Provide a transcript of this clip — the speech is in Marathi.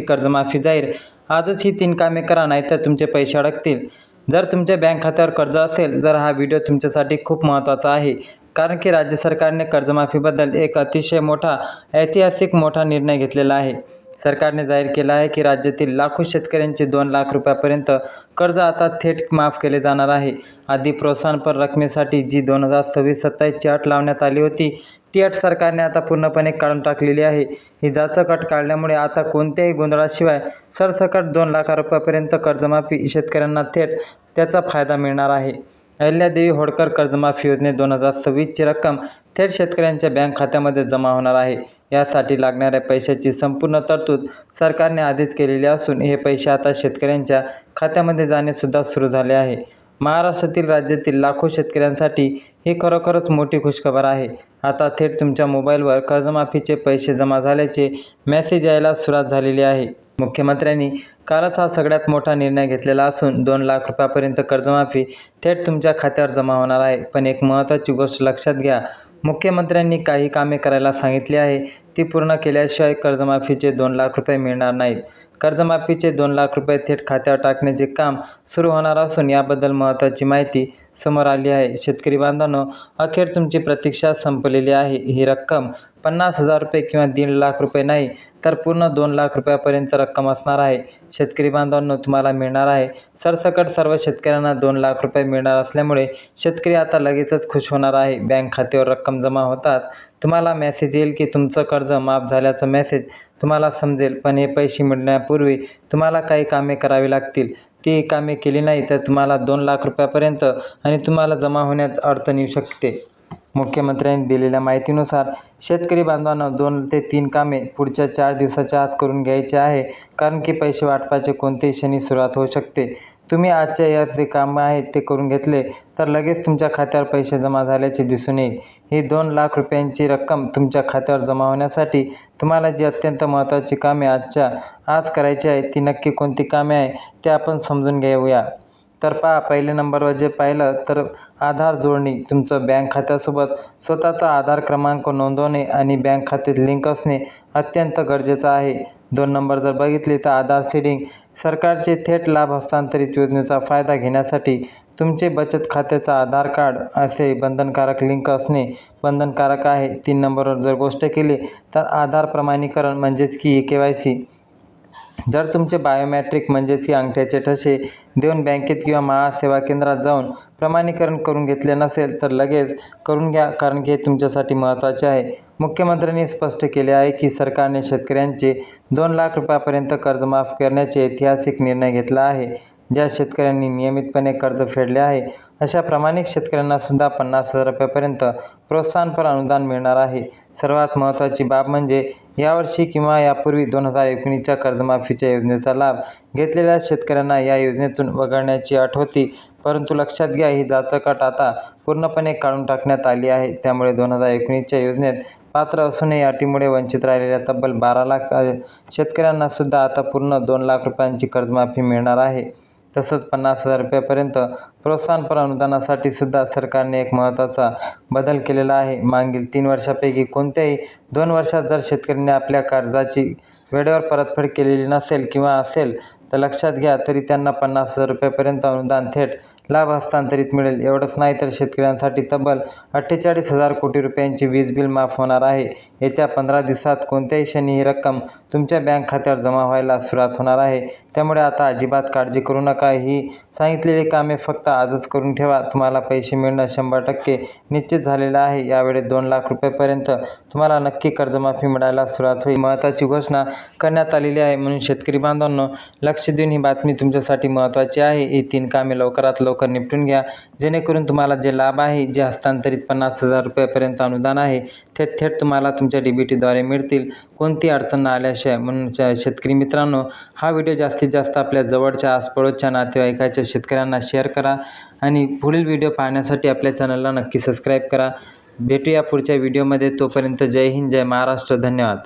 कर्जमाफी जाहीर. आजच ही 3 कामे करा, नाहीतर तुमचे पैसे अडकतील. जर तुमच्या बँक खात्यावर कर्ज असेल तर हा व्हिडिओ तुमच्यासाठी खूप महत्त्वाचा आहे. कारण की राज्य सरकारने कर्जमाफीबद्दल एक अतिशय ऐतिहासिक मोठा निर्णय घेतलेला आहे. सरकारने जाहीर केलं आहे की राज्यातील लाखो शेतकऱ्यांचे 2 लाख रुपयांपर्यंत कर्ज आता थेट माफ केले जाणार आहे. आधी प्रोत्साहनपर रकमेसाठी जी 2026-27 ची अट लावण्यात आली होती, ती अट सरकारने आता पूर्णपणे काढून टाकलेली आहे. ही जाचक अट काढल्यामुळे आता कोणत्याही गोंधळाशिवाय सरसकट 2 लाख रुपयांपर्यंत कर्जमाफी शेतकऱ्यांना थेट त्याचा फायदा मिळणार आहे. अहिल्यादेवी होळकर कर्जमाफी योजनेत 2026 ची रक्कम थेट शेतकऱ्यांच्या बँक खात्यामध्ये जमा होणार आहे. यासाठी लागणाऱ्या पैशाची संपूर्ण तरतूद सरकारने आधीच केलेली असून हे पैसे आता शेतकऱ्यांच्या खात्यामध्ये जाणे सुद्धा सुरू झाले आहे. महाराष्ट्रातील राज्यातील लाखो शेतकऱ्यांसाठी ही खरोखरच मोठी खुशखबर आहे. आता थेट तुमच्या मोबाईलवर कर्जमाफीचे पैसे जमा झाल्याचे मेसेज यायला सुरुवात झालेली आहे. मुख्यमंत्र्यांनी कालच हा सगळ्यात मोठा निर्णय घेतलेला असून 2 लाख रुपयांपर्यंत कर्जमाफी थेट तुमच्या खात्यावर जमा होणार आहे. पण एक महत्त्वाची गोष्ट लक्षात घ्या. मुख्यमंत्र्यांनी काही कामे करायला सांगितली आहे, ती पूर्ण केल्याशिवाय कर्जमाफीचे 2 लाख रुपये मिळणार नाहीत. कर्जमाफीचे 2 लाख रुपये थेट खात्यावर टाकण्याचे काम सुरू होणार असून याबद्दल महत्त्वाची माहिती समोर आली आहे. शेतकरी बांधवांनो, अखेर तुमची प्रतीक्षा संपलेली आहे. ही रक्कम 50,000 रुपये किंवा 1.5 लाख रुपये नाही, तर पूर्ण 2 लाख रुपयांपर्यंत रक्कम असणार आहे. शेतकरी बांधवांनो, तुम्हाला मिळणार आहे. सरसकट सर्व शेतकऱ्यांना 2 लाख रुपये मिळणार असल्यामुळे शेतकरी आता लगेचच खुश होणार आहे. बँक खात्यावर रक्कम जमा होताच तुम्हाला मेसेज येईल की तुमचं कर्ज माफ झाल्याचं मेसेज तुम्हाला समजेल. पण हे पैसे मिळण्यापूर्वी तुम्हाला काही कामे करावी लागतील. ती कामे केली नाही तर तुम्हाला 2 लाख रुपयांपर्यंत आणि तुम्हाला जमा होण्यास अडचण येऊ शकते. मुख्यमंत्र्यांनी दिलेल्या माहितीनुसार शेतकरी बांधवांना 2 ते 3 कामे पुढच्या 4 दिवसाच्या आत करून घ्यायचे आहे. कारण की पैसे वाटपाचे कोणत्याही क्षणी सुरुवात होऊ शकते. तुम्ही आजच्या या जे कामं आहेत ते करून घेतले तर लगेच तुमच्या खात्यावर पैसे जमा झाल्याचे दिसून येईल. ही 2 लाख रुपयांची रक्कम तुमच्या खात्यावर जमा होण्यासाठी तुम्हाला जी अत्यंत महत्त्वाची कामे आजच्या आज करायची आहे, ती नक्की कोणती कामे आहे ते आपण समजून घेऊया. तर पहा, पहिल्या नंबरवर जे पाहिलं तर आधार जोडणी. तुमचं बँक खात्यासोबत स्वतःचा आधार क्रमांक नोंदवणे आणि बँक खात्यात लिंक असणे अत्यंत गरजेचं आहे. 2 नंबर जर बघितली तर आधार सीडिंग. सरकारचे थेट लाभ हस्तांतरित योजनेचा फायदा घेण्यासाठी तुमचे बचत खात्याचा आधार कार्ड असे बंधनकारक लिंक असणे बंधनकारक आहे. 3 नंबरवर जर गोष्ट केली तर आधार प्रमाणीकरण म्हणजेच की KYC. जर तुमचे बायोमेट्रिक म्हणजेच की अंगठ्याचे ठसे देऊन बँकेत किंवा महासेवा केंद्रात जाऊन प्रमाणीकरण करून घेतले नसेल तर लगेच करून घ्या, कारण की हे तुमच्यासाठी महत्त्वाचे आहे. मुख्यमंत्र्यांनी स्पष्ट केले आहे की सरकारने शेतकऱ्यांचे 2 लाख रुपयांपर्यंत कर्ज माफ करण्याचे ऐतिहासिक निर्णय घेतला आहे. ज्या शेतकऱ्यांनी नियमितपणे कर्ज फेडले आहे अशा प्रामाणिक शेतकऱ्यांना सुद्धा 50,000 रुपयांपर्यंत प्रोत्साहनपर अनुदान मिळणार आहे. सर्वात महत्त्वाची बाब म्हणजे यावर्षी किंवा यापूर्वी 2019च्या कर्जमाफीच्या योजनेचा लाभ घेतलेल्या शेतकऱ्यांना या योजनेतून वगळण्याची अट होती. परंतु लक्षात घ्या, ही जाचक अट आता पूर्णपणे काढून टाकण्यात आली आहे. त्यामुळे 2019च्या योजनेत पात्र असूनही अटीमुळे वंचित राहिलेल्या तब्बल 12 लाख शेतकऱ्यांना सुद्धा आता पूर्ण 2 लाख रुपयांची कर्जमाफी मिळणार आहे. तसंच 50,000 रुपयांपर्यंत प्रोत्साहनपर अनुदानासाठी सुद्धा सरकारने एक महत्त्वाचा बदल केलेला आहे. मागील 3 वर्षांपैकी कोणत्याही 2 वर्षात जर शेतकऱ्यांनी आपल्या कर्जाची वेळेवर परतफेड केलेली नसेल किंवा असेल तर लक्षात घ्या, तरी त्यांना 50,000 रुपयांपर्यंत अनुदान थेट लाभ हस्तांतरित मिळेल. एवढंच नाही तर शेतकऱ्यांसाठी तब्बल 48,000 कोटी रुपयांची वीज बिल माफ होणार आहे. येत्या 15 दिवसात कोणत्याही क्षणी ही रक्कम तुमच्या बँक खात्यावर जमा व्हायला सुरुवात होणार आहे. त्यामुळे आता अजिबात काळजी करू नका. ही सांगितलेली कामे फक्त आजच करून ठेवा. तुम्हाला पैसे मिळणं 100% निश्चित झालेलं आहे. यावेळी 2 लाख रुपयांपर्यंत तुम्हाला नक्की कर्जमाफी मिळायला सुरुवात होईल. महत्त्वाची घोषणा करण्यात आलेली आहे. म्हणून शेतकरी बांधवांनो, लक्ष देऊन ही बातमी तुमच्यासाठी महत्त्वाची आहे. ही 3 कामे लवकरात लवकर निपटून घ्या, जेणेकरून तुम्हाला जे लाभ आहे, जे हस्तांतरित 50,000 रुपयांपर्यंत अनुदान आहे, ते थेट तुम्हाला तुमच्या DBTद्वारे मिळतील, कोणती अडचण न आल्याशिवाय. म्हणून शेतकरी मित्रांनो, हा व्हिडिओ जास्तीत जास्त आपल्या जवळच्या आसपडोसच्या नातेवाईकाच्या शेतकऱ्यांना शेअर करा आणि पुढील व्हिडिओ पाहण्यासाठी आपल्या चॅनलला नक्की सबस्क्राईब करा. भेटूया पुढच्या व्हिडिओमध्ये. तोपर्यंत जय हिंद, जय महाराष्ट्र. धन्यवाद.